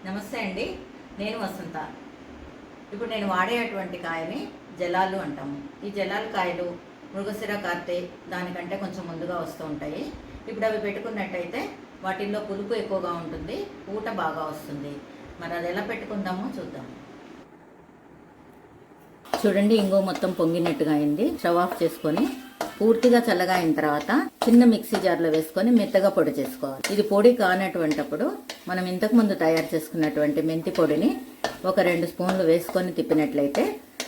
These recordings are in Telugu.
నమస్తే అండి, నేను వసంత. ఇప్పుడు నేను వాడేటువంటి కాయని జలాలు అంటాము. ఈ జలాలు కాయలు మృగశిర కార్తె దానికంటే కొంచెం ముందుగా వస్తూ ఉంటాయి. ఇప్పుడు అవి పెట్టుకున్నట్టయితే వాటిల్లో పులుపు ఎక్కువగా ఉంటుంది, ఊట బాగా వస్తుంది. మరి అది ఎలా పెట్టుకుందామో చూద్దాం. చూడండి, ఇంగో మొత్తం పొంగినట్టుగా అయింది. స్టవ్ ఆఫ్ చేసుకొని పూర్తిగా చల్లగా అయిన తర్వాత చిన్న మిక్సీ జార్లో వేసుకొని మెత్తగా పొడి చేసుకోవాలి. ఇది పొడి కానటువంటిప్పుడు మనం ఇంతకుముందు తయారు చేసుకున్నటువంటి మెంతి పొడిని ఒక 2 స్పూన్లు వేసుకొని తిప్పినట్లయితే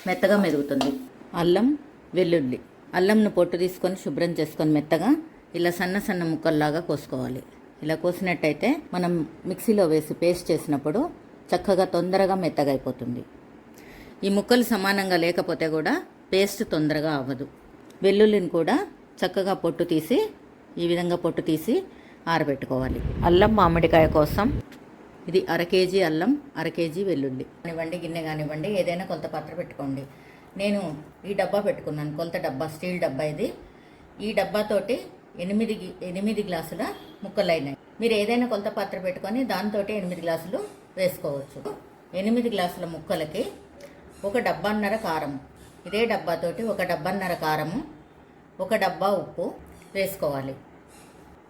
మెత్తగా మెదుగుతుంది. అల్లం, వెల్లుల్లి, అల్లంను పొట్టు తీసుకొని శుభ్రం చేసుకొని మెత్తగా ఇలా సన్న సన్న ముక్కల్లాగా కోసుకోవాలి. ఇలా కోసినట్టయితే మనం మిక్సీలో వేసి పేస్ట్ చేసినప్పుడు చక్కగా తొందరగా మెత్తగా అయిపోతుంది. ఈ ముక్కలు సమానంగా లేకపోతే కూడా పేస్ట్ తొందరగా అవ్వదు. వెల్లుల్లిని కూడా చక్కగా పొట్టు తీసి ఈ విధంగా పొట్టు తీసి ఆరబెట్టుకోవాలి. అల్లం మామిడికాయ కోసం ఇది 1/2 కేజీ అల్లం, 1/2 కేజీ వెల్లుల్లి కానివ్వండి, గిన్నె కానివ్వండి, ఏదైనా కొలత పాత్ర పెట్టుకోండి. నేను ఈ డబ్బా పెట్టుకున్నాను, కొలత డబ్బా, స్టీల్ డబ్బా ఇది. ఈ డబ్బాతోటి 8 గ్లాసుల ముక్కలు అయినాయి. మీరు ఏదైనా కొలత పాత్ర పెట్టుకొని దాంతో 8 గ్లాసులు వేసుకోవచ్చు. 8 గ్లాసుల ముక్కలకి 1 డబ్బాన్నర కారం, ఇదే డబ్బాతోటి 1 డబ్బాన్నర కారము, 1 డబ్బా ఉప్పు వేసుకోవాలి.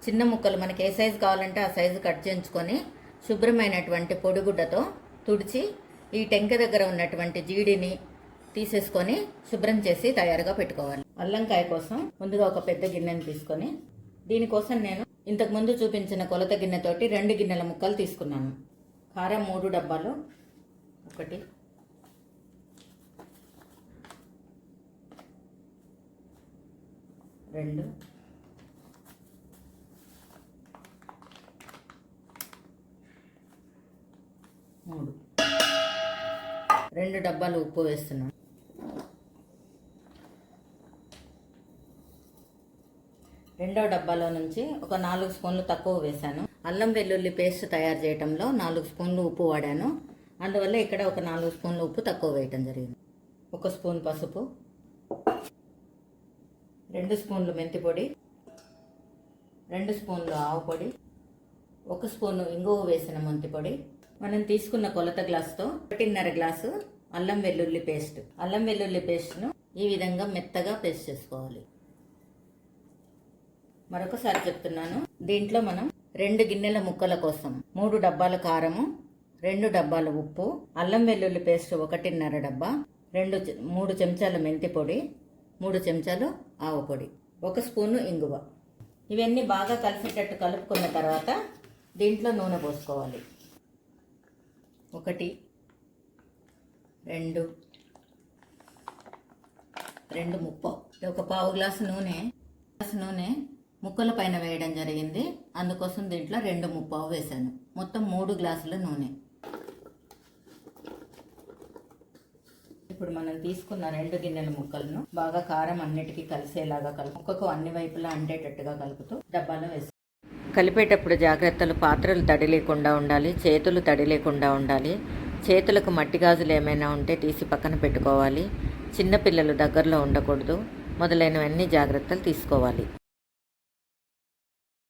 చిన్న ముక్కలు మనకి ఏ సైజు కావాలంటే ఆ సైజు కట్ చేయించుకొని శుభ్రమైనటువంటి పొడిగుడ్డతో తుడిచి ఈ టెంక దగ్గర ఉన్నటువంటి జీడిని తీసేసుకొని శుభ్రం చేసి తయారుగా పెట్టుకోవాలి. అల్లంకాయ కోసం ముందుగా ఒక పెద్ద గిన్నెని తీసుకొని దీనికోసం నేను ఇంతకుముందు చూపించిన కొలత గిన్నెతోటి 2 గిన్నెల ముక్కలు తీసుకున్నాను. కారం 3 డబ్బాలు, 1 2 3 2 డబ్బాలు ఉప్పు వేస్తున్నాను. రెండో డబ్బాలో నుంచి ఒక 4 స్పూన్లు తక్కువ వేశాను. అల్లం వెల్లుల్లి పేస్ట్ తయారు చేయడంలో 4 స్పూన్లు ఉప్పు వాడాను, అందువల్ల ఇక్కడ ఒక 4 స్పూన్లు ఉప్పు తక్కువ వేయటం జరిగింది. 1 స్పూన్ పసుపు, 2 స్పూన్లు మెంతి పొడి, 2 స్పూన్లు ఆవు పొడి, 1 స్పూను ఇంగువ వేసిన మెంతి పొడి. మనం తీసుకున్న కొలత గ్లాసుతో 1.5 గ్లాసు అల్లం వెల్లుల్లి పేస్ట్. అల్లం వెల్లుల్లి పేస్ట్ను ఈ విధంగా మెత్తగా పేస్ట్ చేసుకోవాలి. మరొకసారి చెప్తున్నాను, దీంట్లో మనం 2 గిన్నెల ముక్కల కోసం 3 డబ్బాల కారము, 2 డబ్బాల ఉప్పు, అల్లం వెల్లుల్లి పేస్ట్ 1.5 డబ్బా, 3 చెంచాల మెంతి పొడి, 3 చెంచాలు ఆవు పొడి, 1 స్పూను ఇంగువ. ఇవన్నీ బాగా కలిసేటట్టు కలుపుకున్న తర్వాత దీంట్లో నూనె పోసుకోవాలి. 1 2 2 ముప్పావు, ఒక పావు గ్లాసు నూనె ముక్కల పైన వేయడం జరిగింది, అందుకోసం దీంట్లో 2 ముప్పావు వేశాను. మొత్తం 3 గ్లాసుల నూనె. ఇప్పుడు మనం తీసుకున్న 2 గిన్నెల ముక్కలను బాగా కారం అన్నిటికీ కలిసేలాగా ముక్కకు అన్ని వైపులా అంటేటట్టుగా కలుపుతూ డబ్బాలో వేసి కలిపేటప్పుడు జాగ్రత్తలు. పాత్రలు తడి లేకుండా ఉండాలి, చేతులు తడి లేకుండా ఉండాలి. చేతులకు మట్టి గాజులు ఏమైనా ఉంటే తీసి పక్కన పెట్టుకోవాలి. చిన్నపిల్లలు దగ్గరలో ఉండకూడదు. మొదలైనవన్నీ జాగ్రత్తలు తీసుకోవాలి.